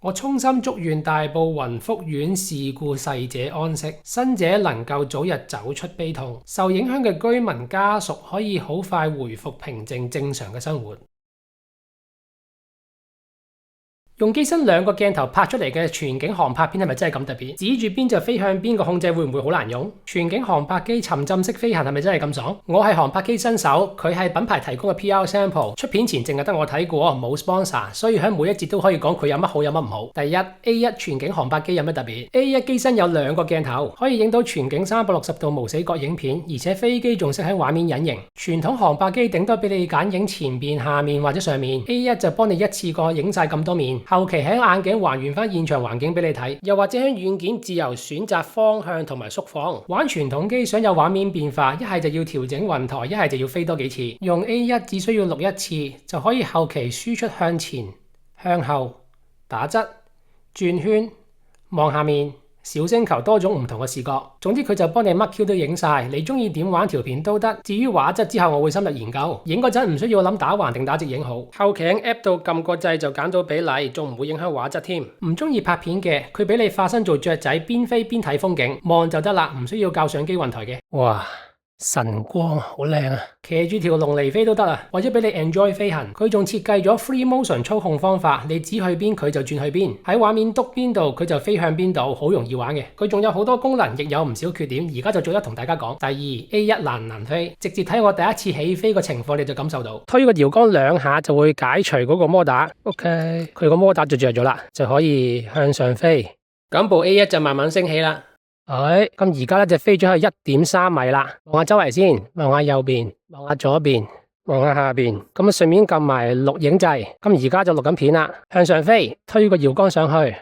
我衷心祝願大埔雲福苑事故逝者安息，生者能夠早日走出悲痛，受影響嘅居民家屬可以好快回復平靜正常嘅生活。用機身兩個鏡頭拍出嚟嘅全景航拍片係咪真係咁特別？指住邊就飛向邊個控制會唔會好難用？全景航拍機沉浸式飛行係咪真係咁爽？我係航拍機新手，佢係品牌提供嘅 PR sample， 出片前淨係得我睇過，冇 sponsor， 所以喺每一節都可以講佢有乜好有乜唔好。第一 A1 全景航拍機有乜特別 ？A1 機身有兩個鏡頭，可以影到全景360度無死角影片，而且飛機仲識喺畫面隱形。傳統航拍機頂多俾你揀影前面、下面或者上面 ，A1 就幫你一次過影晒咁多面。後期喺眼鏡還原翻現場環境俾你睇，又或者喺軟件自由選擇方向同埋縮放。玩傳統機想有畫面變化，一係就要調整雲台，一係就要飛多幾次。用 A1 只需要錄一次就可以後期輸出向前、向後、打側、轉圈、望下面、小星球多種唔同嘅視覺，總之佢就幫你乜 Q 都影晒，你中意點玩條片都得。至於畫質之後我會深入研究，影嗰陣唔需要諗打橫定打直影好，後期喺 App 度撳個掣就揀到比例，仲唔會影響畫質添。唔中意拍片嘅，佢俾你化身做雀仔，邊飛邊睇風景，望就得啦，唔需要校相機雲台嘅。哇！晨光好靚啊，騎住條龍嚟飛都得啊！為咗俾你 enjoy 飛行，佢仲設計咗 free motion 操控方法，你指去邊佢就轉去邊，喺畫面篤邊度佢就飛向邊度，好容易玩嘅。佢仲有好多功能，亦有唔少缺點，而家就逐一同大家講。第二 A1 難唔難飛？直接睇我第一次起飛個情況你就感受到，推個搖桿兩下就會解除嗰個摩打。OK， 佢個摩打就着咗啦，就可以向上飛。咁部 A1 就慢慢升起啦。咁而家咧就飛咗去 1.3 米啦，望下周圍先，望下右邊，望下左邊，望下下邊，咁啊順便撳埋錄影掣，咁而家就錄緊片啦，向上飛，推個搖桿上去。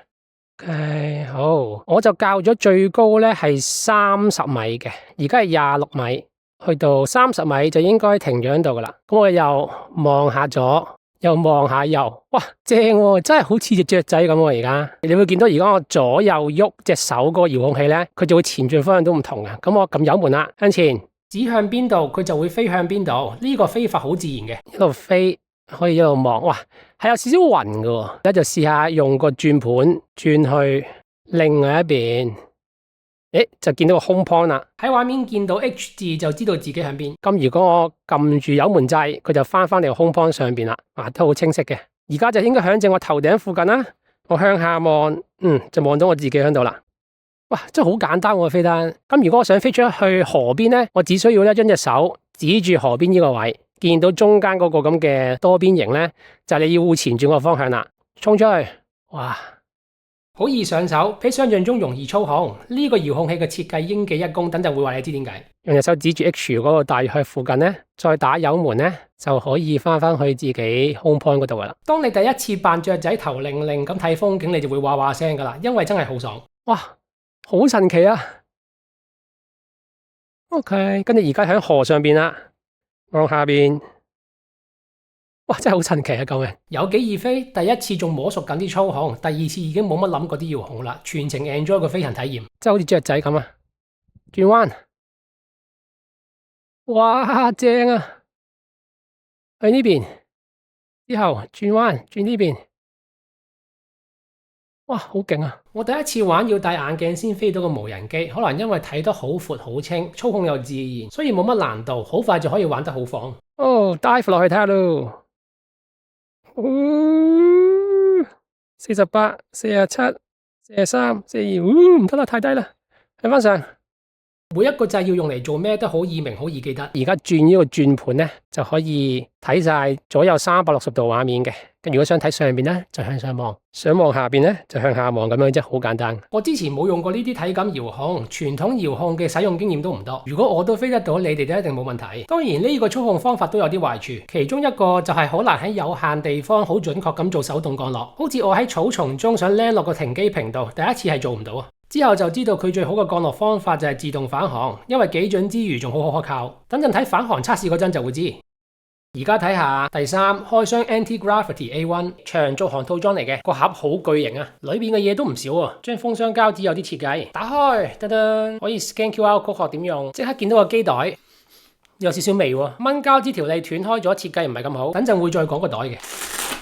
OK， 好，我就校咗最高咧係30米嘅，而家係26米，去到30米就應該停咗喺度噶啦。咁我又望下左，又望下右，哇，正喎，真係好似隻雀仔咁喎！而家你會見到而家我左右喐隻手嗰個遙控器咧，佢就會前進方向都唔同嘅。咁我撳油門啦，向前指向邊度，佢就會飛向邊度。呢個飛法好自然嘅，一路飛可以一路望，哇，係有少少暈嘅喎。而家就試下用個轉盤轉去另外一邊。就見到個 home point 啦，喺畫面見到 H 字就知道自己喺邊。咁如果我撳住油門掣，佢就翻嚟個 home point 上邊啦，都好清晰嘅。而家就應該響正我頭頂附近啦。我向下望，就望到我自己喺度啦。哇，真係好簡單喎，飛單。咁如果我想飛出去河邊咧，我只需要將隻手指住河邊呢個位，見到中間嗰個咁嘅多邊形咧，就係你要前轉個方向啦，衝出去，哇！好易上手，比想象中容易操控。呢個遙控器嘅設計應記一功，等陣會話你知點解。用隻手指住 H 嗰個大約去附近咧，再打油門咧，就可以翻去自己 home point 嗰度噶啦。當你第一次扮雀仔頭擰擰咁睇風景，你就會哇哇聲噶啦，因為真係好爽。哇，好神奇啊 ！OK， 跟住而家喺河上邊啦，望下邊。哇！真係好神奇啊！救命，有幾易飛？第一次仲摸熟緊啲操控，第二次已經冇乜諗過啲遙控啦，全程 enjoy 個飛行體驗，真係好似雀仔咁啊！轉彎，哇，正啊！去呢邊之後轉彎，轉呢邊，哇，好勁啊！我第一次玩要戴眼鏡先飛到個無人機，可能因為睇得好闊好清，操控又自然，所以冇乜難度，好快就可以玩得好放。dive 落去睇下咯。48、47、43、42，唔得啦，太低啦，睇翻上。每一個掣要用嚟做咩都好易明，好易記得。而家轉呢個轉盤咧，就可以睇晒左右360度畫面嘅。如果想睇上面咧，就向上望；想望下邊咧，就向下望，咁樣即係好簡單。我之前冇用過呢啲體感遙控，傳統遙控嘅使用經驗都唔多。如果我都飛得到，你哋都一定冇問題。當然呢個操控方法都有啲壞處，其中一個就係好難喺有限地方好準確咁做手動降落。好似我喺草叢中想 land 落個停機坪度，第一次係做唔到啊。之後就知道佢最好嘅降落方法就係自動返航，因為幾準之餘仲好可靠。等陣睇返航測試嗰陣就會知。而家睇下第3開箱 Anti-Gravity A1 長續航套裝嚟嘅，個盒好巨型啊，裏面嘅嘢都唔少啊。張封箱膠紙有啲設計，打開，噔噔，可以 scan QR code 學點用，即刻見到個機袋，有少少味喎。掹膠紙條脷斷開咗，設計唔係咁好，等陣會再講個袋嘅。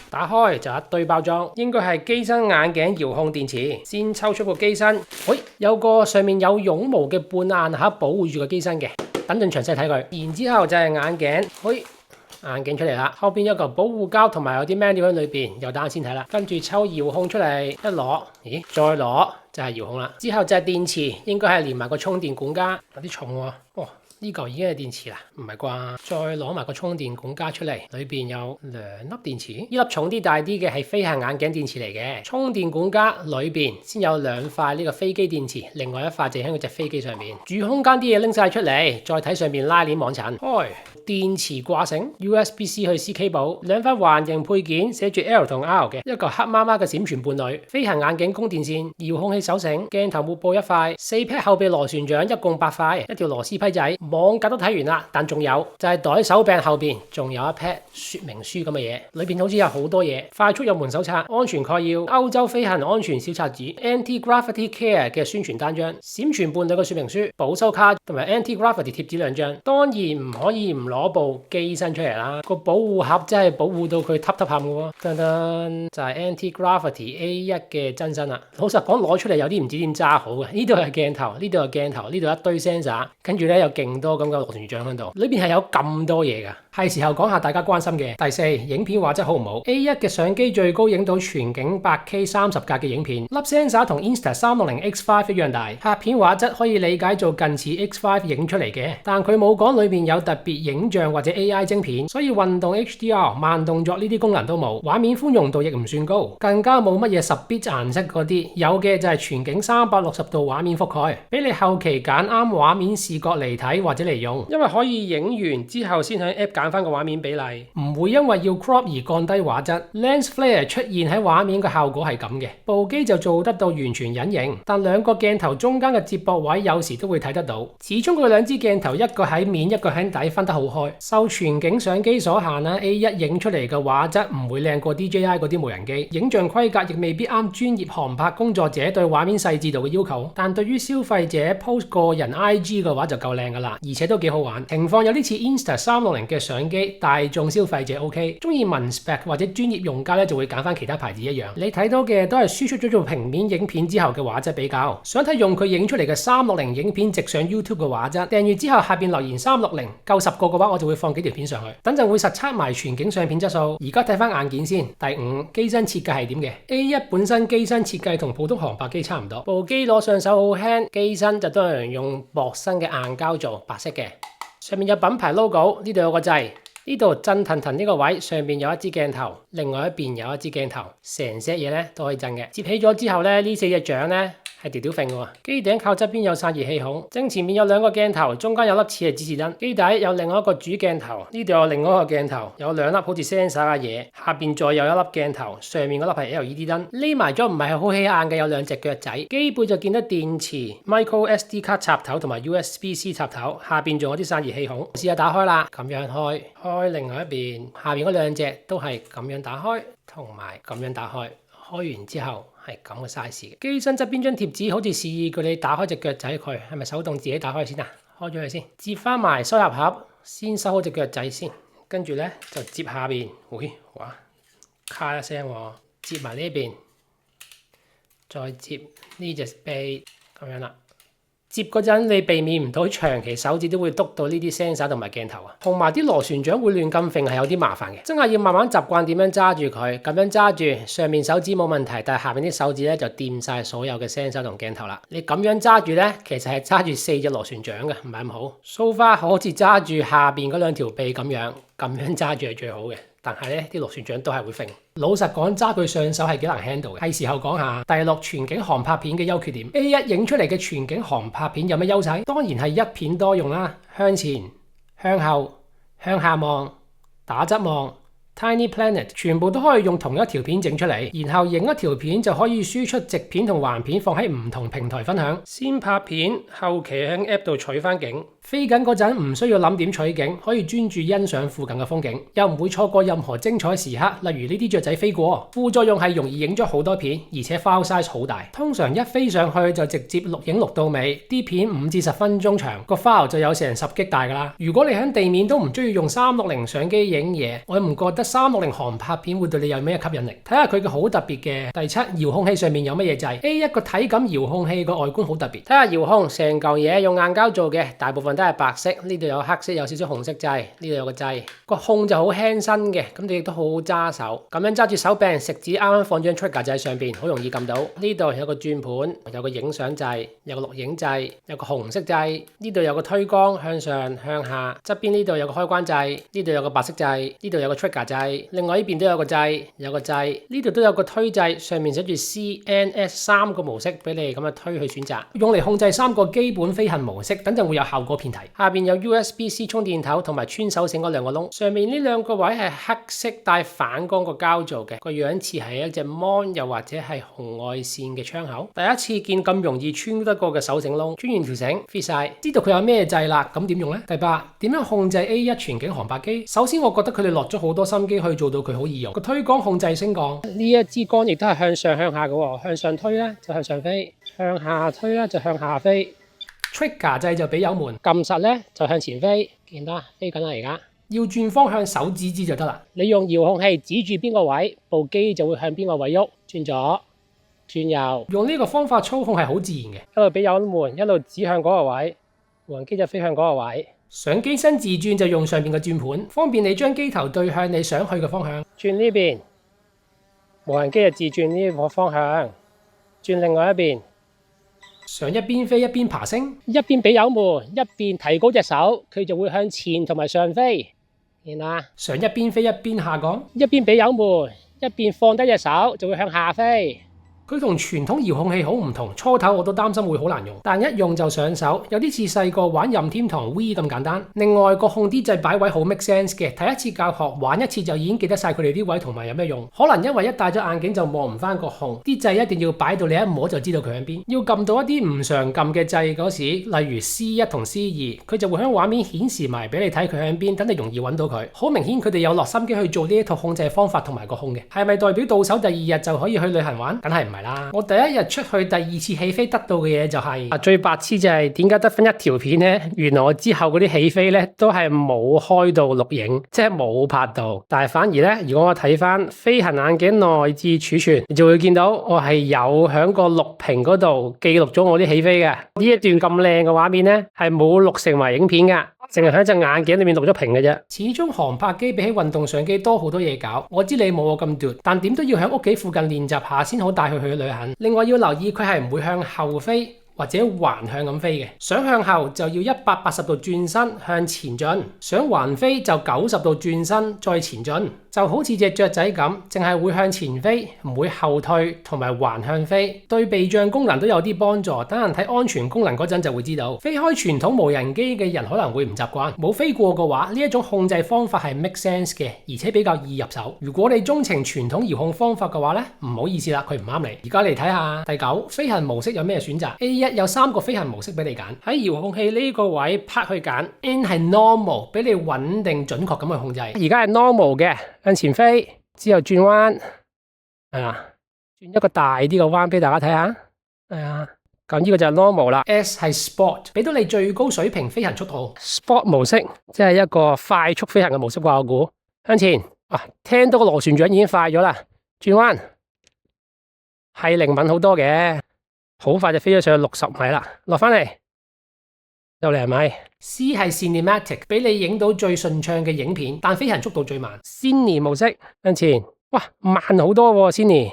打開就一堆包裝，應該係機身眼鏡遙控電池。先抽出個機身，有個上面有絨毛嘅半硬盒保護住個機身嘅。等陣詳細睇佢。然之後就係眼鏡，眼鏡出嚟啦。後邊有個保護膠同埋有啲 menu 喺裏邊，有單先睇啦。跟住抽遙控出嚟，一攞，再攞就係遙控啦。之後就係電池，應該係連埋個充電管家，有啲重喎。呢嚿已經係電池啦，唔係啩？再攞埋個充電管家出嚟，裏邊有2粒電池。呢粒重啲大啲嘅係飛行眼鏡電池嚟嘅。充電管家裏邊先有2塊呢個飛機電池，另外一塊就喺嗰隻飛機上面。住空間啲嘢拎晒出嚟，再睇上面拉鏈網層。開電池掛繩 ，USB-C 去 C cable， 2塊環形配件寫住 L 同 R 嘅，一個黑媽媽嘅閃存伴侶，飛行眼鏡供電線，遙控器手繩，鏡頭幕布1塊，4 pack 後備螺旋槳，一共8塊，一條螺絲批仔。網格都睇完啦，但仲有就係袋手柄後邊仲有一 pack 說明書咁嘅嘢，裏邊好似有好多嘢，快速入門手冊、安全概要、歐洲飛行安全小冊子、Anti-Gravity Care 嘅宣傳單張、閃存伴侶嘅說明書、保修卡同埋 Anti-Gravity 貼紙2張。當然唔可以唔攞部機身出嚟啦，個保護盒真係保護到佢嗒嗒喊嘅喎。噔噔就係 Anti-Gravity A1 嘅真身啦。老實講攞出嚟有啲唔知點揸好嘅，呢度係鏡頭，呢度係鏡頭，呢度一堆 sensor， 跟住咧有勁多咁嘅螺旋槳喺度，裏邊係有咁多嘢㗎。係時候講下大家關心嘅。第4，影片畫質好唔好 ？A1 嘅相機最高影到全景 8K 30格嘅影片，粒 sensor 同 Insta360 X5 一樣大，拍片畫質可以理解做近似 X5 影出嚟嘅，但佢冇講裏邊有特別影像或者 AI 晶片，所以運動 HDR 慢動作呢啲功能都冇，畫面寬容度亦唔算高，更加冇乜嘢10bit顏色嗰啲，有嘅就係全景360度畫面覆蓋，俾你後期揀啱畫面視覺嚟睇或者嚟用，因為可以影完之後先喺 App 揀翻個畫面比例，唔會因為要 crop 而降低畫質。Lens flare 出現喺畫面嘅效果係咁嘅，部機就做得到完全隱形，但兩個鏡頭中間嘅接駁位有時都會睇得到。始終佢兩支鏡頭一個喺面，一個喺底，分得好開。受全景相機所限啦 ，A1 影出嚟嘅畫質唔會靚過 DJI 嗰啲無人機，影像規格亦未必啱專業航拍工作者對畫面細緻度嘅要求。但對於消費者 post 個人 IG 嘅話就夠靚噶啦，而且都幾好玩。情況有啲似 Insta360 嘅相機，大眾消費者 OK， 中意文 spec 或者專業用家咧就會揀翻其他牌子一樣。你睇到嘅都係輸出咗做平面影片之後嘅畫質比較。想睇用佢影出嚟嘅360影片直上 YouTube 嘅畫質，訂閱之後下邊留言360夠10個嘅話，我就會放幾條片上去。等陣會實測埋全景相片質素。而家睇翻硬件先。第5，機身設計係點嘅 ？A1 本身機身設計同普通航拍機差唔多，部機攞上手好輕，機身就都係用薄身嘅硬膠做，白色嘅。上面有品牌 logo， 呢度有個掣，呢度震騰騰呢個位上面有一支鏡頭，另外一邊有一支鏡頭，成 set 嘢咧都可以震嘅。接起咗之後咧，呢4隻掌咧係吊吊揈嘅喎。機頂靠側邊有散熱氣孔，正前面有2個鏡頭，中間有粒似係指示燈。機底有另外一個主鏡頭，呢度有另外一個鏡頭，有2粒好似 sensor 嘅嘢，下邊再有一粒鏡頭，上面嗰粒係 LED 燈。匿埋咗唔係好起眼嘅有2隻腳仔。機背就見得電池、micro SD 卡插頭同埋 USB-C 插頭，下邊仲有啲散熱氣孔。試下打開啦，咁樣開另外一邊，下邊嗰2隻都係咁樣打開，同埋咁樣打開。開完之後係咁嘅 size 嘅。機身側邊張貼紙好似示意叫你打開隻腳仔佢，係咪手動自己打開先啊？開咗佢先，接翻埋收入盒，先收好隻腳仔先，跟住咧就接下邊，哇，咔一聲喎，接埋呢邊，再接呢隻臂咁樣啦。接嗰陣你避免唔到長期手指都會篤到呢啲 sensor 同埋鏡頭啊，同埋啲螺旋槳會亂咁揈係有啲麻煩嘅，真係要慢慢習慣點樣揸住佢，咁樣揸住上面手指冇問題，但係下面啲手指咧就掂晒所有嘅 sensor 同鏡頭啦。你咁樣揸住咧，其實係揸住4隻螺旋槳嘅，唔係咁好。So far好似揸住下邊嗰2條臂咁樣揸住係最好嘅。但係咧，啲螺旋槳都係會揈。老實講，揸佢上手係幾難 handle 嘅。係時候講下第6全景航拍片嘅優缺點。A1 影出嚟嘅全景航拍片有咩優勢？當然係一片多用啦，向前、向後、向下望、打側望、Tiny Planet 全部都可以用同一條片整出嚟，然後影一條片就可以輸出直片同橫片放喺唔同平台分享。先拍片，後期喺 App 度取翻景。飛緊嗰陣唔需要諗點取景，可以專注欣賞附近嘅風景，又唔會錯過任何精彩時刻。例如呢啲雀仔飛過，副作用係容易影咗好多片，而且 file size 好大。通常一飛上去就直接錄影錄到尾，啲片5至10分鐘長，個 file 就有成10 G 大㗎啦。如果你喺地面都唔中意用360相機影嘢，我唔覺得360航拍片會對你有咩吸引力。睇下佢嘅好特別嘅第7遙控器上面有乜嘢掣。A1 個體感遙控器個外觀好特別，睇下遙控成嚿嘢用硬膠做嘅，大部分都係白色，呢度有黑色，有少少紅色掣，呢度有個掣，個控就好輕身嘅，咁你亦都好好揸手，咁樣揸住手柄，食指啱啱放張 trigger 掣上邊，好容易撳到。呢度有個轉盤，有個影相掣，有個錄影掣，有個紅色掣，呢度有個推光向上向下，側邊呢度有個開關掣，呢度有個白色掣，呢度有個 trigger 掣，另外呢邊都有個掣，有個掣，呢度都有個推掣，上面寫住 CNS 3個模式俾你咁樣推去選擇，用嚟控制3個基本飛行模式，等陣會有效果片睇。下邊有 USB-C 充電頭同埋穿手繩嗰2個窿，上面呢2個位係黑色帶反光個膠做嘅，個樣似係一隻 mon 又或者係紅外線嘅窗口。第一次見咁容易穿得過嘅手繩窿，穿完條繩 fit 晒，知道佢有咩掣啦，咁點用呢？第8，點樣控制 A1 全景航拍機？首先我覺得佢哋落咗好多心機去做到佢好易用，個推杆控制升降，呢一支杆亦都係向上向下嘅喎，向上推咧就向上飛，向下推咧就向下飛。Trigger 掣就俾油門，撳實咧就向前飛，見到啊？飛緊啦而家，要轉方向手指指就得啦。你用遙控器指住邊個位，部機就會向邊個位喐，轉左轉右。用呢個方法操控係好自然嘅，一路俾油門，一路指向嗰個位，無人機就飛向嗰個位。上機身自轉就用上邊嘅轉盤，方便你將機頭對向你想去嘅方向。轉呢邊，無人機就自轉呢個方向，轉另外一邊。上一邊飛一邊爬升，一邊俾油門，一邊提高隻手，佢就會向前同埋上飛。見啦，上一邊飛一邊下降，一邊俾油門，一邊放低隻手，就會向下飛。佢同傳統遙控器好唔同，初頭我都擔心會好難用，但一用就上手，有啲似細個玩任天堂 Wii 咁簡單。另外個控啲掣擺位好 make sense 嘅，睇一次教學玩一次就已經記得晒佢哋啲位同埋有咩用。可能因為一戴咗眼鏡就望唔翻個控，啲掣一定要擺到你一摸就知道佢喺邊。要撳到一啲唔常撳嘅掣嗰時，例如 C1 同 C2，佢就會喺畫面顯示埋俾你睇佢喺邊，等你容易揾到佢。好明顯佢哋有落心機去做呢一套控制方法同埋個控嘅，係咪代表到手第2日就可以去旅行玩？梗係唔係啦！我第一日出去第2次起飛得到嘅嘢就係最白痴就係點解得分1條片呢？原來我之後嗰啲起飛咧都係冇開到錄影，即係冇拍到。但係反而咧，如果我睇翻飛行硬件內置儲存，你就會見到我係有喺個錄屏嗰度記錄咗我啲起飛嘅。呢一段咁靚嘅畫面咧係冇錄成為影片㗎。淨係喺隻眼鏡裏面錄咗屏嘅啫。始終航拍機比起運動相機多好多嘢搞。我知你冇我咁奪，但點都要喺屋企附近練習下先好帶佢去旅行。另外要留意佢係唔會向後飛或者橫向咁飛嘅。想向後就要180度轉身向前進，想橫飛就90度轉身再前進。就好似隻雀仔咁，淨係會向前飛，唔會後退同埋橫向飛。對避障功能都有啲幫助。等人睇安全功能嗰陣就會知道。飛開傳統無人機嘅人可能會唔習慣，冇飛過嘅話，呢一種控制方法係 make sense 嘅，而且比較易入手。如果你鍾情傳統遙控方法嘅話咧，唔好意思啦，佢唔啱你。而家嚟睇下第9飛行模式有咩選擇。A1 有3個飛行模式俾你揀，喺遙控器呢個位拍去揀。N 係 normal， 俾你穩定準確咁去控制。而家係 normal 嘅。向前飛之後轉彎，係啊，轉一個大啲嘅彎俾大家睇下，係啊，咁呢個就係 normal 啦。S 係 sport， 俾到你最高水平飛行速度。sport 模式即係一個快速飛行嘅模式啩，我估。向前，啊，聽到個螺旋槳已經快咗啦，轉彎係靈敏好多嘅，好快就飛咗上去60米啦，落翻嚟。又嚟係咪 ？C 係 cinematic， 俾你影到最順暢嘅影片，但飛行速度最慢。Cine 模式向前，哇，慢好多喎 Cine，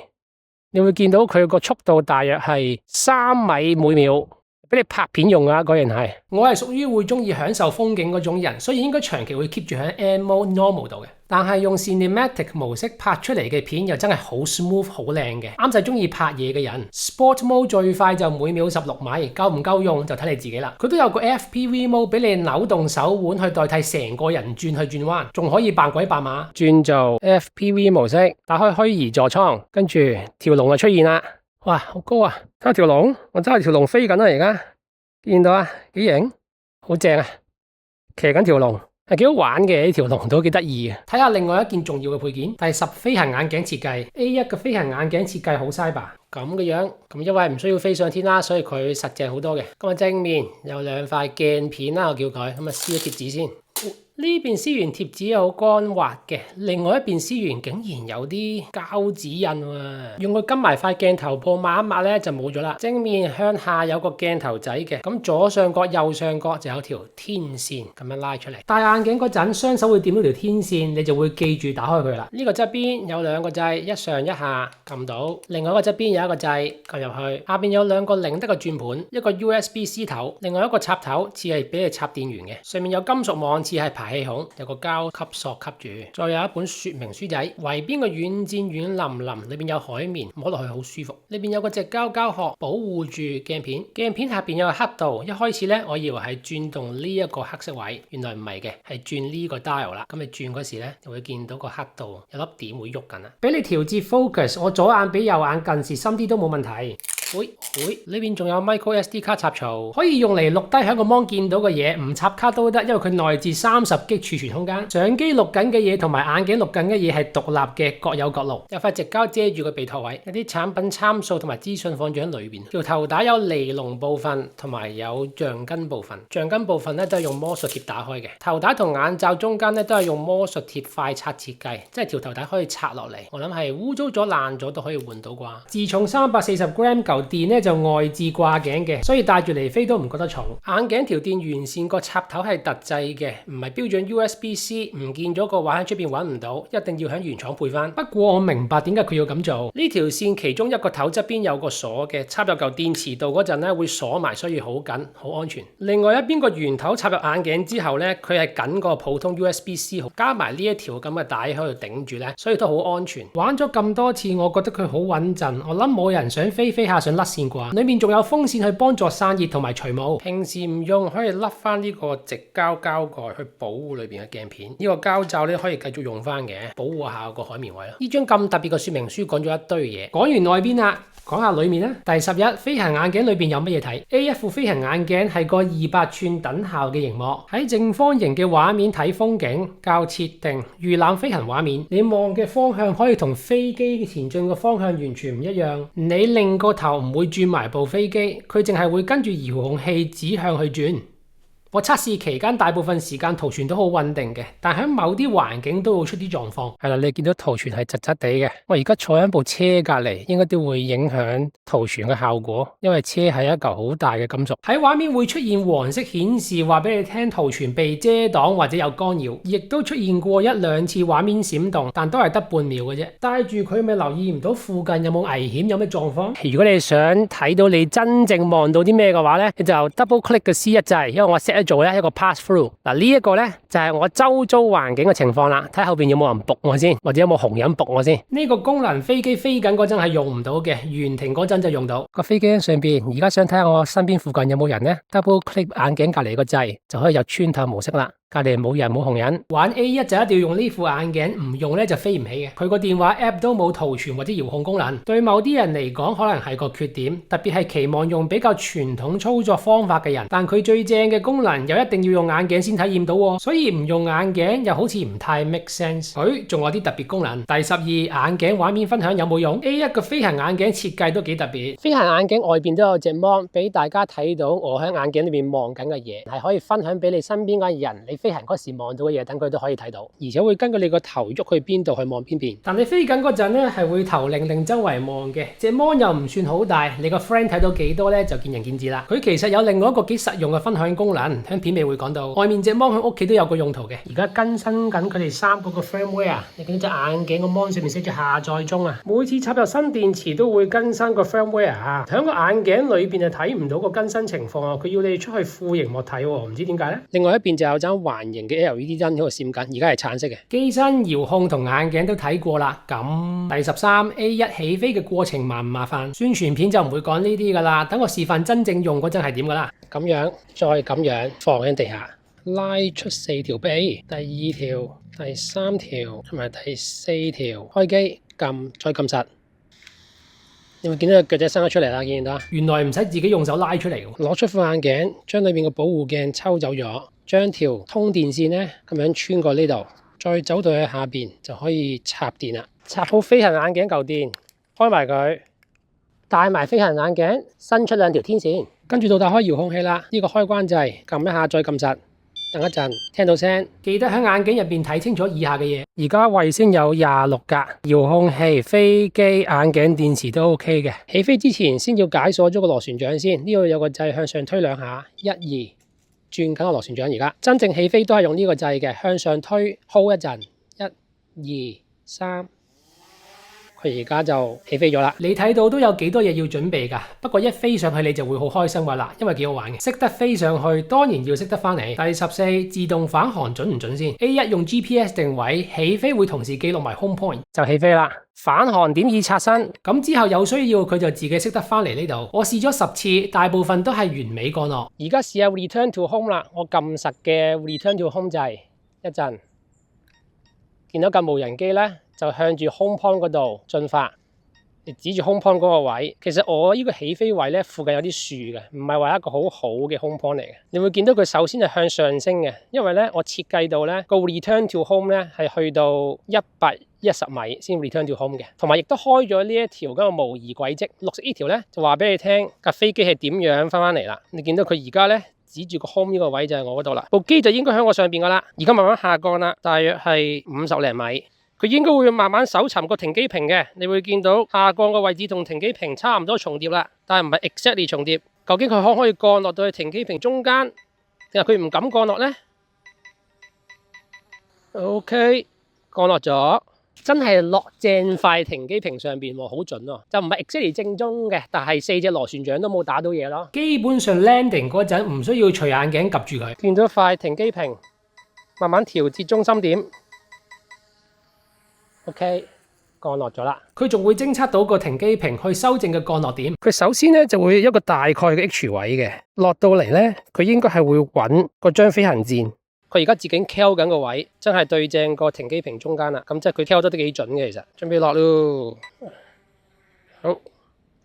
你會見到佢個速度大約係3米每秒，俾你拍片用啊！果然係，我係屬於會中意享受風景嗰種人，所以應該長期會 keep 住喺 N mode normal 度嘅。但係用 cinematic 模式拍出嚟嘅片又真係好 smooth 好靚嘅，啱晒中意拍嘢嘅人。Sport mode 最快就每秒16米，夠唔夠用就睇你自己啦。佢都有個 FPV mode 俾你扭動手腕去代替成個人轉去轉彎，仲可以扮鬼扮馬。轉做 FPV 模式，打開虛擬座艙，跟住條龍就出現啦。哇，好高啊！睇下條龍，我揸住條龍飛緊啦，而家見到啊，幾型，好正啊！騎緊條龍。係幾好玩嘅，呢條龍都幾得意嘅。睇下另外一件重要嘅配件，第10飛行眼鏡設計。A1 嘅飛行眼鏡設計好 cyber 咁嘅樣，咁因為唔需要飛上天啦，所以佢實淨好多嘅。咁啊正面有2塊鏡片啦，我叫佢咁啊撕咗貼紙先。呢邊撕完貼紙好乾滑嘅，另外一邊撕完竟然有啲膠紙印喎，用佢跟埋塊鏡頭布抹一抹咧就冇咗啦。正面向下有個鏡頭仔嘅，咁左上角右上角就有條天線咁樣拉出嚟。戴眼鏡嗰陣雙手會掂到條天線，你就會記住打開佢啦。呢個側邊有2個掣，一上一下撳到，另外一個側邊有一個掣撳入去，下邊有2個擰得嘅轉盤，一個 USB-C 頭，另外一個插頭似係俾你插電源嘅，上面有金屬網似係排氣孔，有個膠吸索吸住，再有一本說明書仔，圍邊個軟墊軟腍腍，裏邊有海綿，摸落去好舒服。裏邊有個直膠膠殼保護住鏡片，鏡片下邊有個刻度。一開始咧，我以為係轉動呢一個黑色位，原來唔係嘅，係轉呢個 dial 啦。咁你轉嗰時咧，就會見到個刻度有粒點會喐緊啦。俾你調節 focus，我左眼比右眼近視深啲都冇問題。呢邊仲有 micro SD 卡插槽，可以用嚟錄低喺個 mon 見到嘅嘢，唔插卡都得，因為佢內置30G 儲存空間。相機錄緊嘅嘢同埋眼鏡錄緊嘅嘢係獨立嘅，各有各錄。有塊直膠遮住個鼻托位，有啲產品參數同埋資訊放住喺裏邊。條頭帶有尼龍部分同埋有橡筋部分，橡筋部分咧都係用魔術貼打開嘅。頭帶同眼罩中間咧都係用魔術貼快拆設計，即係條頭帶可以拆落嚟。我諗係污糟咗爛咗都可以換到啩。自重340g電咧就外置掛頸嘅，所以帶住嚟飛都唔覺得重。眼鏡條電完線個插頭係特製嘅，唔係標準 USB-C， 唔見咗個話喺出邊揾唔到，一定要喺原廠配翻。不過我明白點解佢要咁做。呢條線其中一個頭側邊有個鎖嘅，插入嚿電池度嗰陣咧會鎖埋，所以好緊好安全。另外一邊個圓頭插入眼鏡之後咧，佢係緊過普通 USB-C， 加埋呢一條咁嘅帶喺度頂住咧，所以都好安全。玩咗咁多次，我覺得佢好穩陣。我諗冇人想飛下想甩線啩。裏面仲有風扇去幫助散熱同埋除霧。平時唔用可以甩翻呢個直膠膠蓋去保護裏邊嘅鏡片。呢個膠罩咧可以繼續用翻嘅，保護下個海綿位咯。呢張咁特別嘅說明書講咗一堆嘢，講完內邊啦。講下裏面啦，第11飛行眼鏡裏邊有乜嘢睇？A1 副飛行眼鏡係個200寸等效嘅熒幕，喺正方形嘅畫面睇風景、較設定、預覽飛行畫面，你望嘅方向可以同飛機前進嘅方向完全唔一樣。你擰個頭唔會轉埋部飛機，佢淨係會跟住遙控器指向去轉。我測試期間大部分時間圖傳都好穩定嘅，但喺某啲環境都會出啲狀況。係啦，你見到圖傳係窒窒地嘅。我而家坐喺部車隔籬，應該都會影響圖傳嘅效果，因為車係一嚿好大嘅金屬。喺畫面會出現黃色顯示，話俾你聽圖傳被遮擋或者有干擾，亦都出現過1、2次畫面閃動，但都係得半秒嘅啫。戴住佢咪留意唔到附近有冇危險，有咩狀況。如果你想睇到你真正望到啲咩嘅話咧，你就 double click 個 C1 掣，因為我 set做咧一個 pass through。嗱，呢一個咧就係我周遭環境嘅情況啦，睇下後邊有冇人仆我先，或者有冇紅人仆我先。呢個功能飛機飛緊嗰陣係用唔到嘅，懸停嗰陣就用到。個飛機喺上邊，而家想睇下我身邊附近有冇人咧 ，double click 眼鏡隔籬個掣就可以入穿透模式啦。隔籬冇人冇紅人，玩 A1 就一定要用呢副眼鏡，唔用咧就飛唔起嘅。佢個電話 app 都冇圖傳或者遙控功能，對某啲人嚟講可能係個缺點，特別係期望用比較傳統操作方法嘅人。但佢最正嘅功能又一定要用眼鏡先體驗到，所以唔用眼鏡又好似唔太 make sense。佢仲有啲特別功能。第12眼鏡畫面分享有冇用？ A1 嘅飛行眼鏡設計都幾特別，飛行眼鏡外邊都有隻 mon 俾大家睇到我喺眼鏡裏面望緊嘅嘢，係可以分享俾你身邊嘅人。你飛行嗰時望到嘅嘢，等佢都可以睇到，而且會根據你個頭喐去邊度去望邊邊。但你飛緊嗰陣咧，係會頭擰周圍望嘅。隻 mon 又唔算好大，你個 friend 睇到幾多咧就見仁見智啦。佢其實有另外一個幾實用嘅分享功能，喺片尾會講到。外面隻 mon 喺屋企都有個用途嘅。而家更新緊佢哋3個 firmware， 你見到隻眼鏡個 mon 上面寫住下載中啊。每次插入新電池都會更新個 firmware 啊。喺個眼鏡裏邊就睇唔到個更新情況啊。佢要你出去副螢幕睇，唔知點解咧。另外一邊就有盞環形嘅 LED 燈喺度閃緊，而家係橙色嘅。機身遙控同眼鏡都睇過啦。咁第13 A1 起飛嘅過程麻唔麻煩？宣傳片就唔會講呢啲噶啦。等我示範真正用嗰陣係點噶啦。咁樣再咁樣放喺地下，拉出4條臂，第2條、第3條同埋第4條，開機撳再撳實。你會見到個腳仔伸咗出嚟啦，見唔見到？原來唔使自己用手拉出嚟嘅，攞出副眼鏡，將裏面個保護鏡抽走咗，將條通電線咧咁樣穿過呢度，再走到去下邊就可以插電啦。插好飛行眼鏡嚿電，開埋佢，戴埋飛行眼鏡，伸出兩條天線，跟住到打開遙控器啦。呢個開關掣，撳一下再撳實。等一陣，聽到聲，記得喺眼鏡入邊睇清楚以下嘅嘢。而家衛星有26格，遙控器、飛機、眼鏡、電池都 OK 嘅。起飛之前先要解鎖咗個螺旋槳先，呢度有個掣向上推兩下，1、2，轉緊個螺旋槳。而家真正起飛都係用呢個掣嘅，向上推 hold 一陣，1、2、3。佢而家就起飛咗啦，你睇到都有幾多嘢要準備㗎。不過一飛上去你就會好開心㗎啦，因為幾好玩嘅。識得飛上去，當然要識得返嚟。第14，自動返航準唔準先？A1 用 GPS 定位，起飛會同時記錄埋 home point 就起飛啦。返航點以刷新，咁之後有需要佢就自己識得返嚟呢度。我試咗10次，大部分都係完美降落。而家試下 return to home 啦，我撳實嘅 return to home 掣，一陣見到架無人機咧，就向住 home point 嗰度進發，你指住 home point 嗰個位。其實我呢個起飛位咧，附近有啲樹嘅，唔係話一個好好嘅 home point 嚟嘅。你會見到佢首先係向上升嘅，因為咧我設計到咧個 return to home 咧係去到110米先 return to home 嘅，同埋亦都開咗呢一條咁嘅模擬軌跡。綠色呢條咧就話俾你聽架飛機係點樣翻嚟啦。你見到佢而家咧指住個 home 呢個位就係我嗰度啦，部機就應該喺我上邊噶啦。而家慢慢下降啦，大約係50零米。佢應該會慢慢搜尋個停機坪嘅，你會見到下降個位置同停機坪差唔多重疊啦，但係唔係 exactly 重疊。究竟佢可唔可以降落到去停機坪中間，定係佢唔敢降落呢？ OK， 降落咗，真係落正塊停機坪上邊喎，好準喎，就唔係 exactly 正中嘅，但係4隻螺旋槳都冇打到嘢咯。基本上 landing 嗰陣唔需要除眼鏡及住佢，見到塊停機坪，慢慢調節中心點。OK， 降落咗啦。佢仲會偵測到個停機坪去修正嘅降落點。佢首先咧就會一個大概嘅 H 位嘅，落到嚟咧，佢應該係會揾個張飛行箭。佢而家自己 cal 緊個位，真係對正個停機坪中間啦。咁即係佢 cal 得都幾準嘅，其實。準備落咯，好，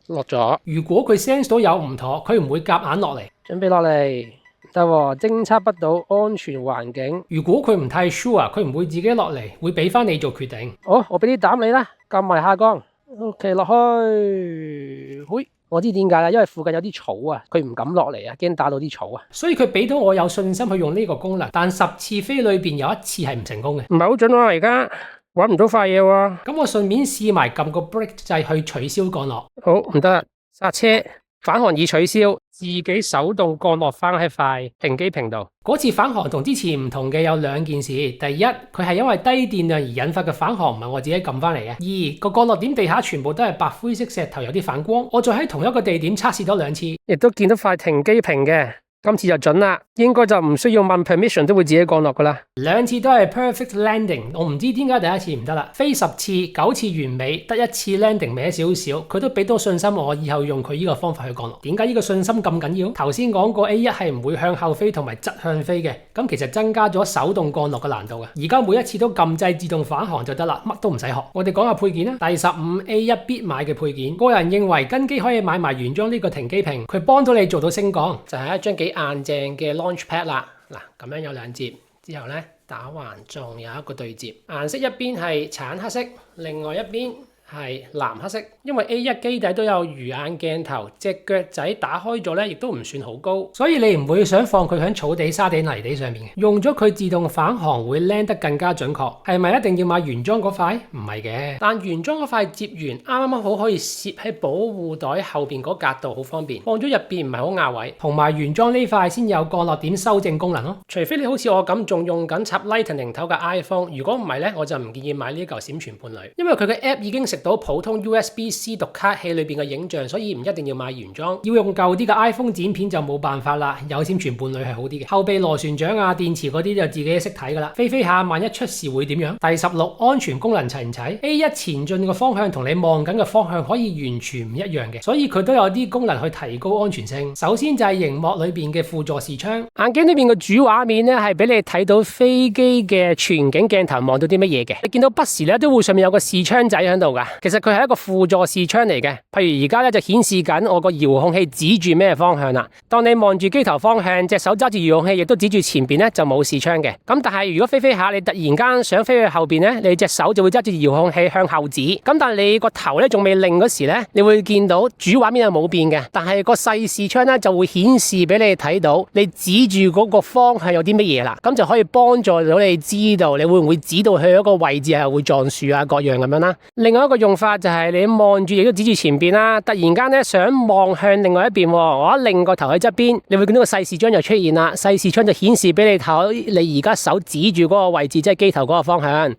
落咗。如果佢 sense 到有唔妥，佢唔會夾硬落嚟。準備落嚟。得喎，偵測不到安全環境。如果佢唔太 sure， 佢唔會自己落嚟，會俾翻你做決定。好，我俾啲膽你啦，撳埋下降。OK， 落去。嘿，我知點解啦，因為附近有啲草啊，佢唔敢落嚟啊，驚打到啲草啊。所以佢俾到我有信心去用呢個功能，但10次飛裏邊有1次係唔成功嘅。唔係好準喎，而家搵唔到塊嘢喎。咁我順便試埋撳個 brake 掣去取消降落。好，唔得，剎車。返航已取消，自己手動降落翻喺塊停機坪度。嗰次返航同之前唔同嘅有2件事。第一，佢係因為低電量而引發嘅返航，唔係我自己撳翻嚟嘅。2，個降落點地下全部都係白灰色石頭，有啲反光。我再喺同一個地點測試咗2次，亦都見到塊停機坪嘅。今次就準啦，應該就唔需要問 permission 都會自己降落噶啦。2次都係 perfect landing， 我唔知點解第一次唔得啦。飛10次9次完美，得1次 landing 歪少少，佢都俾到信心我以後用佢呢個方法去降落。點解呢個信心咁緊要？頭先講過 A1 係唔會向後飛同埋側向飛嘅，咁其實增加咗手動降落嘅難度嘅。而家每一次都撳掣自動返航就得啦，乜都唔使學。我哋講下配件啦。第15 A1 必買嘅配件，個人認為跟機可以買埋原裝呢個停機坪，佢幫到你做到升降，就係一張幾硬淨嘅 launch pad 啦，嗱咁樣有2摺，之後咧打橫仲有一個對摺，顏色一邊係橙黑色，另外一邊係藍黑色。因為 A1 機底都有魚眼鏡頭，隻腳仔打開咗咧，亦都唔算好高，所以你唔會想放佢喺草地、沙地、泥地上面嘅。用咗佢自動返航會 land 得更加準確。係咪一定要買原裝嗰塊？唔係嘅，但原裝嗰塊摺完啱好可以攝喺保護袋後邊嗰格度，好方便。放咗入邊唔係好壓位，同埋原裝呢塊先有降落點修正功能咯。除非你好似我咁仲用緊插 Lightning 頭嘅 iPhone， 如果唔係咧，我就唔建議買呢嚿閃存伴侶，因為佢嘅 app 已經食到普通 USB-C 讀卡器裏邊嘅影像，所以唔一定要買原裝。要用舊啲嘅 iPhone 剪片就冇辦法啦，有閃存伴侶係好啲嘅。後備螺旋槳啊、電池嗰啲就自己識睇噶啦。飛飛下，萬一出事會點樣？第16，安全功能齊唔齊？ A1 前進嘅方向同你望緊嘅方向可以完全唔一樣嘅，所以佢都有啲功能去提高安全性。首先就係熒幕裏邊嘅輔助視窗，眼鏡呢邊嘅主畫面咧係俾你睇到飛機嘅全景鏡頭望到啲乜嘢嘅。你見到不時咧都會上面有個視窗仔喺度噶，其實佢係一個輔助視窗嚟嘅。譬如而家咧就顯示緊我個遙控器指住咩方向啦。當你望住機頭方向，隻手揸住遙控器，亦都指住前邊咧就冇視窗嘅。咁但係如果飛飛下，你突然間想飛去後邊咧，你隻手就會揸住遙控器向後指。咁但係你個頭咧仲未擰嗰時咧，你會見到主畫面係冇變嘅，但係個細視窗咧就會顯示俾你睇到你指住嗰個方向有啲乜嘢啦。咁就可以幫助到你知道你會唔會指到去一個位置係會撞樹啊各樣咁樣啦。另外一個用法就係你望住亦都指住前邊啦，突然間咧想望向另外一邊，我一擰個頭喺側邊，你會見到個細視窗就出現啦。細視窗就顯示俾你睇你而家手指住嗰個位置，即係機頭嗰個方向。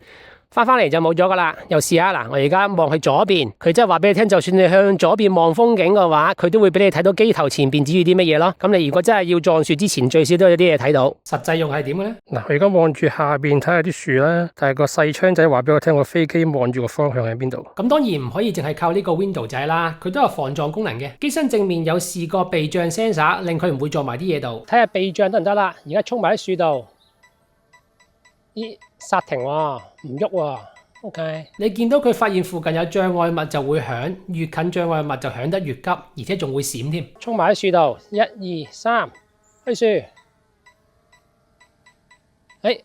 翻嚟就冇咗噶啦，又試下嗱，我而家望去左邊，佢即係話俾你聽，就算你向左邊望風景嘅話，佢都會俾你睇到機頭前邊指住啲乜嘢咯。咁你如果真係要撞樹之前，最少都有啲嘢睇到。實際用係點嘅咧？嗱，我而家望住下邊睇下啲樹啦，但係個細窗仔話俾我聽，個飛機望住個方向喺邊度。咁當然唔可以淨係靠呢個 window 仔啦，佢都有防撞功能嘅。機身正面有視覺避障 sensor， 令佢唔會撞埋啲嘢度。睇下避障得唔得啦？而家衝埋啲樹度。咦，剎停喎，唔喐喎。OK， 你見到佢發現附近有障礙物就會響，越近障礙物就響得越急，而且仲會閃添。衝埋喺樹度，1、2、3，去樹。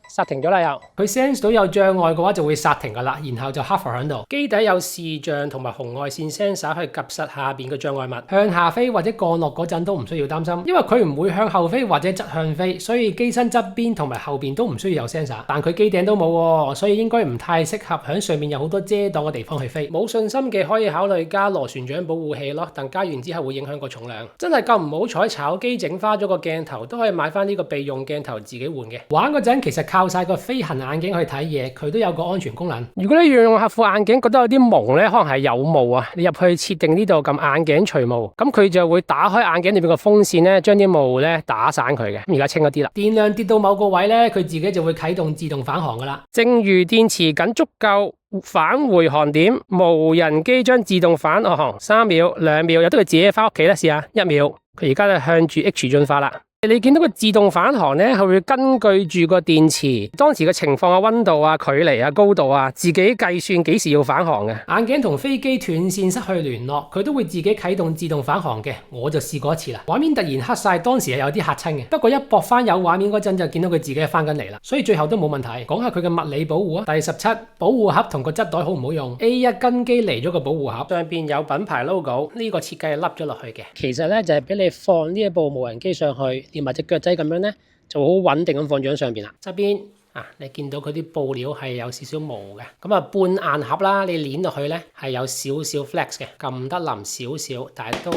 剎停咗啦又，佢 sense 到有障礙嘅話就會剎停噶啦，然後就 hover 喺度。機底有視像同埋紅外線 sensor 去及實下邊嘅障礙物，向下飛或者降落嗰陣都唔需要擔心，因為佢唔會向後飛或者側向飛，所以機身側邊同埋後邊都唔需要有 sensor。但佢機頂都冇喎，所以應該唔太適合喺上面有好多遮擋嘅地方去飛。冇信心嘅可以考慮加螺旋槳保護器咯，但加完之後會影響個重量。真係夠唔好彩，炒機整花咗個鏡頭，都可以買翻呢個備用鏡頭自己換嘅。玩嗰陣其實靠晒個飛行眼鏡去睇嘢，佢都有個安全功能。如果你用下副眼鏡覺得有啲蒙咧，可能係有霧啊，你入去設定呢度撳眼鏡除霧，咁佢就會打開眼鏡裏邊個風扇咧，將啲霧咧打散佢嘅。咁而家清咗啲啦。電量跌到某個位咧，佢自己就會啟動自動返航噶啦。正如電池緊足夠返回航點，無人機將自動返航，3秒、2秒，由得佢自己翻屋企啦。試下1秒，佢而家就向住 H 進發啦。你見到個自動返航咧，係會根據住個電池當時嘅情況啊、溫度啊、距離啊、高度啊，自己計算幾時要返航嘅。眼鏡同飛機斷線失去聯絡，佢都會自己啟動自動返航嘅。我就試過一次啦，畫面突然黑晒，當時係有啲嚇親嘅。不過一駁翻有畫面嗰陣，就見到佢自己翻緊嚟啦，所以最後都冇問題。講下佢嘅物理保護啊，第17保護盒同個質袋好唔好用 ？A1 跟機嚟咗個保護盒，上邊有品牌 logo， 呢個設計係凹咗落去嘅。其實咧就係俾你放呢一部無人機上去。連埋隻腳仔咁樣咧，就好穩定咁放咗喺上邊啦。側邊啊，你見到佢啲布料係有少少毛嘅，咁啊半硬盒啦，你捏落去咧係有少少 flex 嘅，撳得腍少少，但係都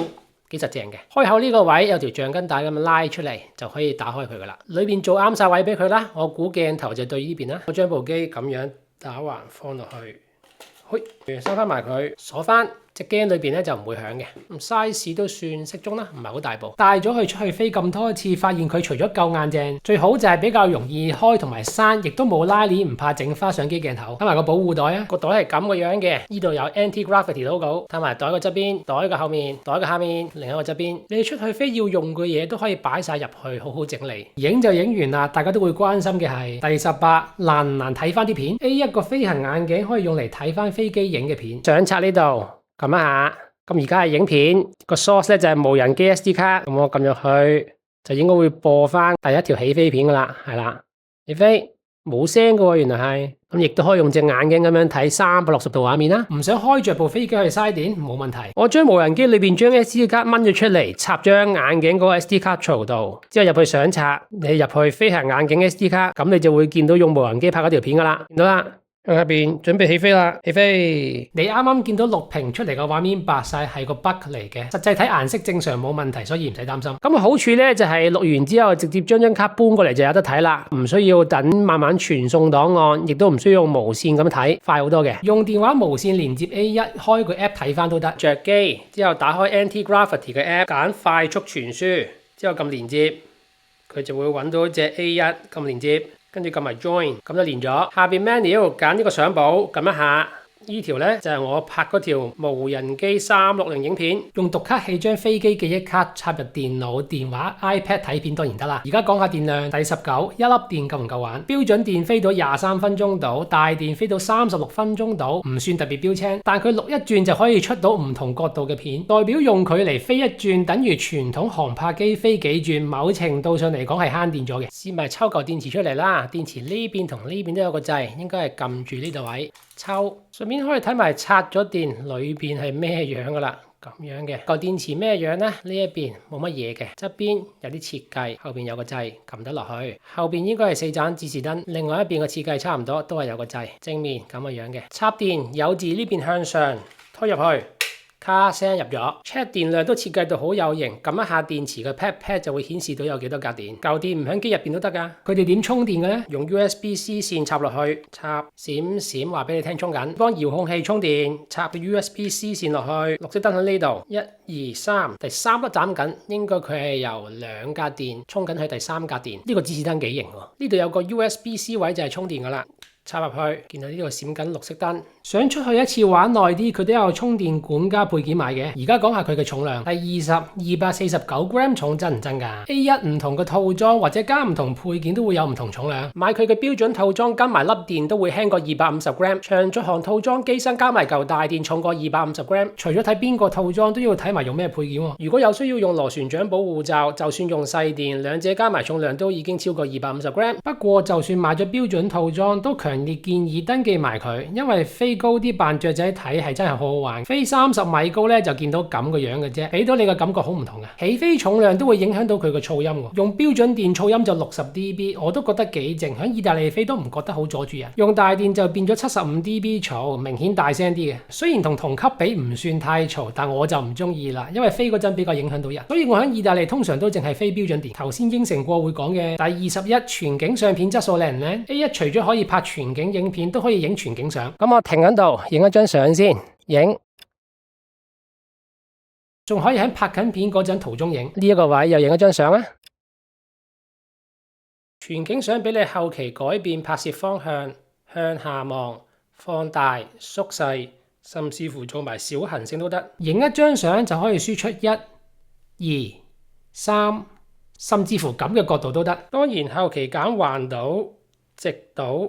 幾實淨嘅。開口呢個位有條橡筋帶咁拉出嚟，就可以打開佢噶啦。裏邊做啱晒位俾佢啦，我估鏡頭就對呢邊啦。我將部機咁樣打橫放落去，收翻埋佢，鎖翻。隻鏡裏邊咧就唔會響嘅，size 都算適中啦，唔係好大部。帶咗佢出去飛咁多次，發現佢除咗夠硬淨，最好就係比較容易開同埋閂，亦都冇拉鏈，唔怕整花相機鏡頭。睇埋個保護袋啊，個袋係咁個樣嘅，呢度有 anti-gravity logo。睇埋袋個側邊，袋個後面，袋個下面，另一個側邊。你出去飛要用嘅嘢都可以擺晒入去，好好整理。影就影完啦，大家都會關心嘅係第18難唔難睇翻啲片？A1個飛行眼鏡可以用嚟睇翻飛機影嘅片。相冊呢度。撳一下，咁而家係影片個 source 咧就係無人機 SD 卡，咁我撳入去就應該會播翻第一條起飛片噶啦，係啦，起飛冇聲噶喎，原來係，咁亦都可以用隻眼鏡咁樣睇360度畫面啦。唔想開着部飛機去嘥電，冇問題。我將無人機裏邊將 SD 卡掹咗出嚟，插張眼鏡嗰個 SD 卡槽度，之後入去相冊，你入去飛行眼鏡 SD 卡，咁你就會見到用無人機拍嗰條片噶啦，見到啦。向下邊準備起飛啦！起飛！你啱啱見到錄屏出嚟嘅畫面白晒，係個 bug 嚟嘅。實際睇顏色正常冇問題，所以唔使擔心。咁個好處咧就係錄完之後直接將張卡搬過嚟就有得睇啦，唔需要等慢慢傳送檔案，亦都唔需要用無線咁睇，快好多嘅。用電話無線連接 A1 開個 app 睇翻都得。着機之後打開 Anti-Gravity 嘅 app， 揀快速傳輸，之後撳連接，佢就會揾到隻 A1，撳連接。跟住撳埋 join，咁就連咗。下邊 menu 揀呢個相簿，撳一下，呢條呢，就係我拍嗰條無人機360影片，用讀卡器將飛機記憶卡插入電腦、電話、iPad 睇片當然得啦。而家講下電量，第19，一粒電夠唔夠玩？標準電飛到23分鐘到，大電飛到36分鐘到，唔算特別標青，但佢錄一轉就可以出到唔同角度嘅片，代表用佢嚟飛一轉，等於傳統航拍機飛幾轉，某程度上嚟講係慳電咗嘅。試埋抽嚿電池出嚟啦，電池呢邊同呢邊都有個掣，應該係撳住呢度位抽，順便可以睇埋拆咗電裏邊係咩樣噶啦。咁樣嘅嚿電池咩樣呢？呢一邊冇乜嘢嘅，側邊有啲設計，後邊有個掣撳得落去，後邊應該係4盞指示燈，另外一邊嘅設計差唔多，都係有個掣，正面咁嘅樣嘅。插電有字呢邊向上推入去。卡聲入咗 ，check 電量都設計到好有型，撳一下電池嘅 pad 就會顯示到有幾多格電。舊電唔響機入邊都得㗎。佢哋點充電嘅呢？用 USB-C 線插落去，插閃閃話俾你聽充緊。幫遙控器充電，插個 USB-C 線落去，綠色燈喺呢度，1、2、3，第3粒斬緊，應該佢係由2格電充緊去第3格電。呢個指示燈幾型喎？呢度有個 USB-C 位就係充電㗎啦。插入去，見到呢度閃緊綠色燈。想出去一次玩耐啲，佢都有充電管加配件買嘅。而家講下佢嘅重量，係249 gram 重，真唔真㗎？A1 唔同嘅套裝或者加唔同配件都會有唔同重量。買佢嘅標準套裝加埋粒電都會輕過250 gram， 長續航套裝機身加埋嚿大電重過250 gram。除咗睇邊個套裝，都要睇埋用咩配件喎。如果有需要用螺旋槳保護罩，就算用細電，兩者加埋重量都已經超過250 gram。不過就算買咗標準套裝，都強烈建議登記埋佢，因為飛高啲扮雀仔睇係真係好好玩。飛30米高咧就見到咁個樣嘅啫，俾到你嘅感覺好唔同嘅。起飛重量都會影響到佢個噪音喎。用標準電噪音就60 dB， 我都覺得幾靜。喺意大利飛都唔覺得好阻住人。用大電就變咗75 dB 嘈，明顯大聲啲嘅。雖然同同級比唔算太嘈，但我就唔中意啦，因為飛嗰陣比較影響到人。所以我喺意大利通常都淨係飛標準電。頭先應承過會講嘅第21，全景相片質素靚唔靚？A1 除咗可以拍全景影片，都可以影全景相。咁我停喺度影一張相先，影，仲可以喺拍緊片嗰陣途中影。呢一個位又影一張相啊！全景相俾你後期改變拍攝方向，向下望、放大、縮細，甚至乎做埋小行星都得。影一張相就可以輸出1、2、3，甚至乎咁嘅角度都得。當然後期揀橫倒、直倒、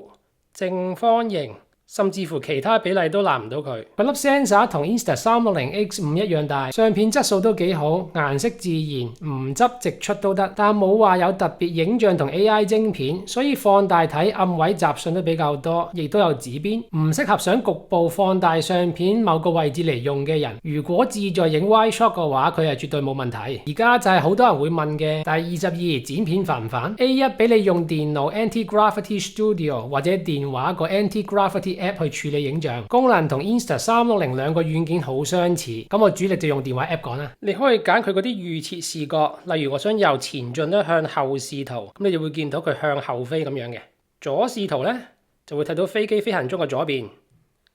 正方形，甚至乎其他比例都難唔到佢。佢粒 sensor 同 Insta360X5 一樣大，相片質素都幾好，顏色自然，唔執直出都得。但冇話有特別影像同 AI 晶片，所以放大睇暗位雜訊都比較多，亦都有指邊，唔適合想局部放大相片某個位置嚟用嘅人。如果志在影 wide shot 嘅話，佢係絕對冇問題。而家就係好多人會問嘅第22，剪片煩唔煩？A1 俾你用電腦 Anti-Gravity Studio 或者電話個 Anti-Gravity App 去處理影像，功能同 Insta360兩個軟件好相似。咁我主力就用電話 App 講啦。你可以揀佢嗰啲預設視覺，例如我想由前進咧向後視圖，咁你就會見到佢向後飛咁樣嘅。左視圖咧就會睇到飛機飛行中嘅左邊，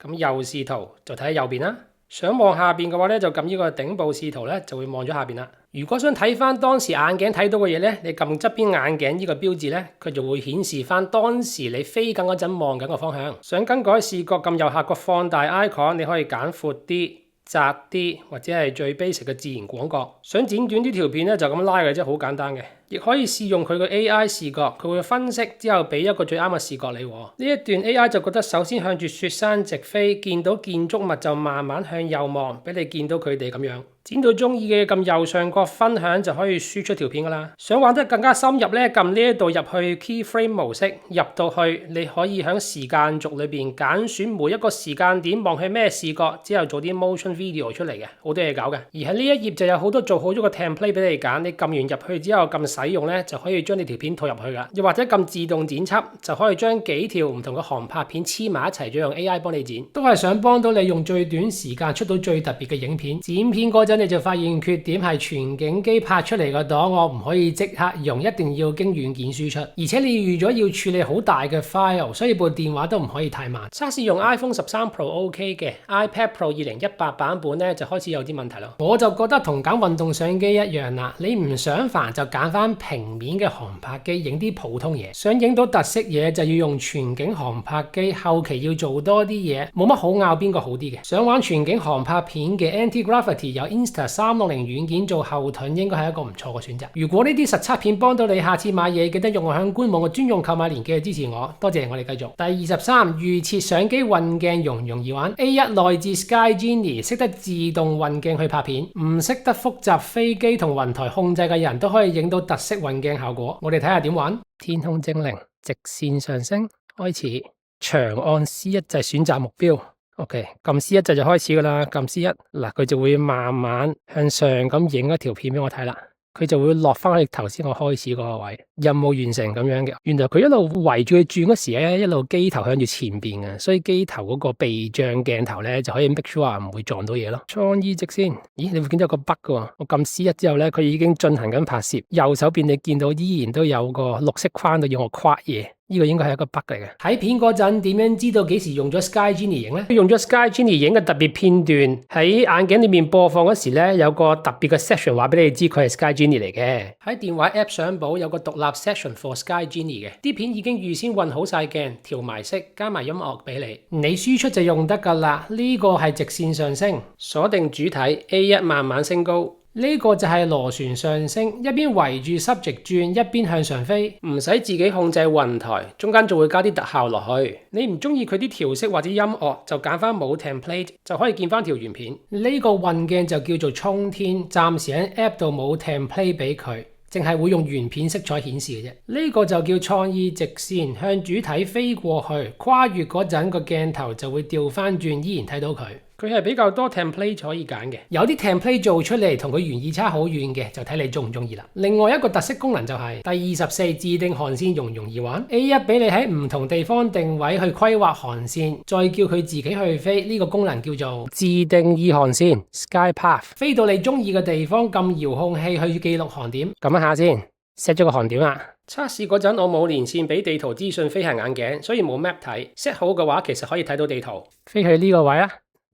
咁右視圖就睇喺右邊啦。想望下邊嘅話咧，就撳呢個頂部視圖咧，就會望咗下邊啦。如果想睇翻當時眼鏡睇到嘅嘢咧，你撳側邊眼鏡呢個標誌咧，佢就會顯示翻當時你飛緊嗰陣望緊個方向。想更改視覺，撳右下角放大 icon，你可以揀闊啲、窄啲或者係最 basic 嘅自然廣角。想剪短啲條片咧，就咁拉嘅啫，好簡單嘅。亦可以試用佢個 AI 視覺，佢會分析之後俾一個最啱嘅視覺你。呢一段 AI 就覺得首先向住雪山直飛，見到建築物就慢慢向右望，俾你見到佢哋咁樣。剪到中意嘅撳右上角分享就可以輸出條片噶啦。想玩得更加深入咧，撳呢一度入去 Keyframe 模式，入到去你可以喺時間軸裏邊揀選每一個時間點望去咩視覺，之後做啲 motion video 出嚟嘅，好多嘢搞嘅。而喺呢一頁就有好多做好咗個 template 俾你揀，你撳完入去之後撳使用咧，就可以將你條片套入去噶。又或者撳自動剪輯，就可以將幾條唔同嘅航拍片黐埋一齊，再用 AI 幫你剪，都係想幫到你用最短時間出到最特別嘅影片。剪片嗰陣陣你就發現缺點係全景機拍出嚟個檔我唔可以即刻用，一定要經軟件輸出，而且你預咗要處理好大嘅 file， 所以部電話都唔可以太慢。測試用 iPhone 13 Pro OK 嘅 ，iPad Pro 2018版本咧就開始有啲問題咯。我就覺得同揀運動相機一樣啦，你唔想煩就揀翻平面嘅航拍機影啲普通嘢，想影到特色嘢就要用全景航拍機，後期要做多啲嘢，冇乜好拗邊個好啲嘅。想玩全景航拍片嘅 Anti-Gravity 有 Insta360軟件做後盾，應該係一個唔錯嘅選擇。如果呢啲實測片幫到你，下次買嘢記得用我響官網嘅專用購買連結去支持我，多謝。我哋繼續。第23，預設相機運鏡容唔容易玩？ A1 內置 Sky Genie 識得自動運鏡去拍片，唔識得複雜飛機同雲台控制嘅人都可以影到特色運鏡效果。我哋睇下點玩。天空精靈直線上升，開始長按 C1 掣選擇目標。OK， 撳 C1 掣就開始噶啦，撳 C1，嗱佢就會慢慢向上咁影一條片俾我睇啦。佢就會落翻去頭先我開始嗰個位，任務完成咁樣嘅。原來佢一路圍住佢轉嗰時咧，一路機頭向住前邊嘅，所以機頭嗰個避障鏡頭咧就可以 make sure 唔會撞到嘢咯。創意直線，咦？你會見到有個 bug 嘅，我撳 C1之後咧，佢已經進行緊拍攝。右手邊你見到依然都有個綠色框度要我跨嘢。呢個應該係一個 bug 嚟嘅。喺片嗰陣點樣知道幾時用咗 Sky Genie 影咧？用咗 Sky Genie 影嘅特別片段喺眼鏡裏面播放嗰時咧，有個特別嘅 section 話俾你知佢係 Sky Genie 嚟嘅。喺電話 app 相簿有個獨立 section for Sky Genie 嘅，啲片已經預先運好晒鏡，調埋色，加埋音樂俾你，你輸出就用得噶啦。呢個係直線上升，鎖定主體 A1 慢慢升高。呢個就係螺旋上升，一邊圍住 subject 轉，一邊向上飛，唔使自己控制雲台，中間就會加啲特效落去。你唔中意佢啲調色或者音樂，就揀翻冇 template，就可以見翻條原片。呢個運鏡就叫做衝天，暫時喺 app 度冇 template 俾佢，淨係會用原片色彩顯示嘅啫。呢個就叫創意直線，向主體飛過去，跨越嗰陣個鏡頭就會調翻轉，依然睇到佢。佢係比較多 template 可以揀嘅，有啲 template 做出嚟同佢原意差好遠嘅，就睇你中唔中意啦。另外一個特色功能就係第24自定航線容唔容易玩 ？A1 俾你喺唔同地方定位去規劃航線，再叫佢自己去飛，呢個功能叫做自定義航線 Sky Path， 飛到你中意嘅地方，撳遙控器去記錄航點。撳一下先 ，set 咗個航點啦。測試嗰陣我冇連線俾地圖資訊飛行眼鏡，所以冇 map 睇。set 好嘅話，其實可以睇到地圖。飛去呢個位啊！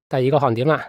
第二個航點啦，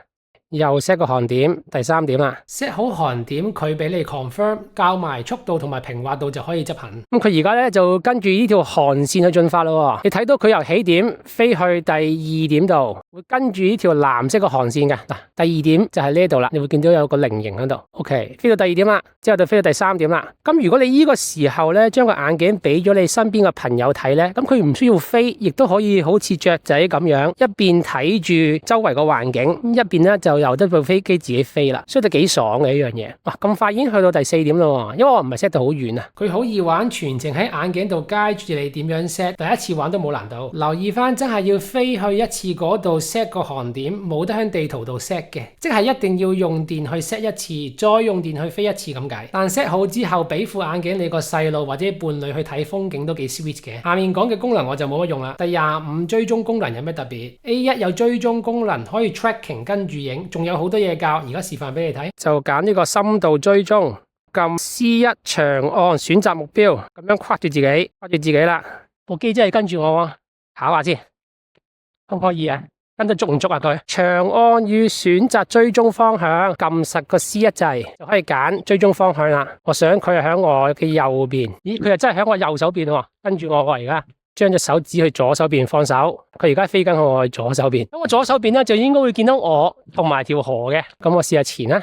又 set 個航點，第3點啦。set 好航點，佢俾你 confirm， 校埋速度同埋平滑度就可以執行。咁佢而家咧就跟住呢條航線去進發咯。你睇到佢由起點飛去第2點度，會跟住呢條藍色嘅航線嘅。嗱，第2點就係呢度啦，你會見到有個菱形喺度。OK， 飛到第2點啦，之後就飛到第3點啦。咁如果你呢個時候咧將個眼鏡俾咗你身邊嘅朋友睇咧，咁佢唔需要飛，亦都可以好似雀仔咁樣，一邊睇住周圍個環境，一邊咧就由得部飛機自己飛啦，所以都幾爽嘅一樣嘢。哇，咁快已經去到第4點啦，因為我唔係 set 到好遠啊。佢好易玩，全程喺眼鏡度 guide 住你點樣 set，第一次玩都冇難度。留意翻，真係要飛去一次嗰度 set 個航點，冇得喺地圖度 set 嘅，即係一定要用電去 set 一次，再用電去飛一次咁解。但 set 好之後，俾副眼鏡你個細路或者伴侶去睇風景都幾 sweet 嘅。下面講嘅功能我就冇乜用啦。第25追蹤功能有咩特別 ？A1 有追蹤功能，可以 tracking 跟住影，仲有好多嘢教，而家示範俾你睇。就揀呢個深度追蹤，撳 C1 長按選擇目標，咁樣框住自己啦。部機真係跟住我喎，考下先，可唔可以啊？跟得捉唔捉啊？佢長按與選擇追蹤方向，撳實個 C1 掣就可以揀追蹤方向啦。我想佢係喺我嘅右邊，咦？佢又真係喺我右手邊喎，跟住我喎而家。將隻手指去左手邊放手，佢而家飛緊去我左手邊。咁我左手邊咧就應該會見到我同埋條河嘅。咁我試下前啦。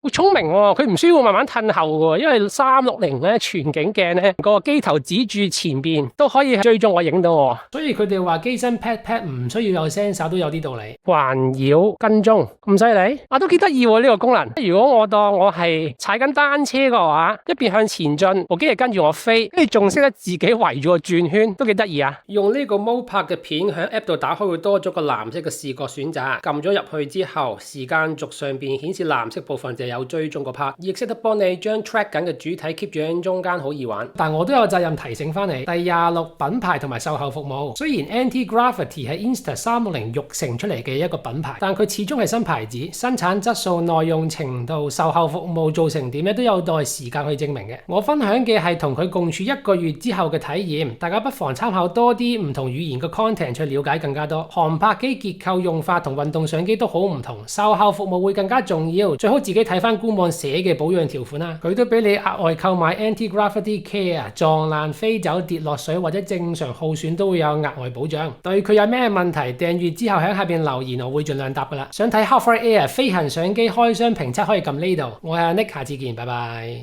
好聰明喎，佢唔需要慢慢褪後嘅，因為360咧全景鏡咧個機頭指住前邊都可以追蹤我影到我。所以佢哋話機身 pad 唔需要有 sensor 都有啲道理。環繞跟蹤咁犀利，都幾得意喎呢個功能。如果我當我係踩緊單車嘅話，一邊向前進，部機係跟住我飛，跟住仲識得自己圍住我轉圈，都幾得意啊！用呢個 Mode 拍嘅片喺 app 度打開會多咗個藍色嘅視覺選擇，撳咗入去之後，時間軸上邊顯示藍色部分就有追蹤個 part，亦識得幫你將 track 緊嘅主體 keep 住喺中間，好易玩。但我都有責任提醒翻你，第26品牌同埋售後服務。雖然 Anti-Gravity 係 Insta360育成出嚟嘅一個品牌，但佢始終係新牌子，生產質素、耐用程度、售後服務做成點咧，都有待時間去證明嘅。我分享嘅係同佢共處1個月之後嘅體驗，大家不妨參考多啲唔同語言嘅 content 去了解更加多。航拍機結構用法同運動相機都好唔同，售後服務會更加重要，最好自己睇翻官網寫嘅保養條款啦。佢都俾你額外購買 Anti-Gravity Care， 撞爛、飛走、跌落水或者正常耗損都會有額外保障。對佢有咩問題，訂閱之後喺下邊留言，我會盡量答噶啦。想睇 Hot4Air 飛行相機開箱評測可以撳呢度。我係阿 Nick，下次見，拜拜。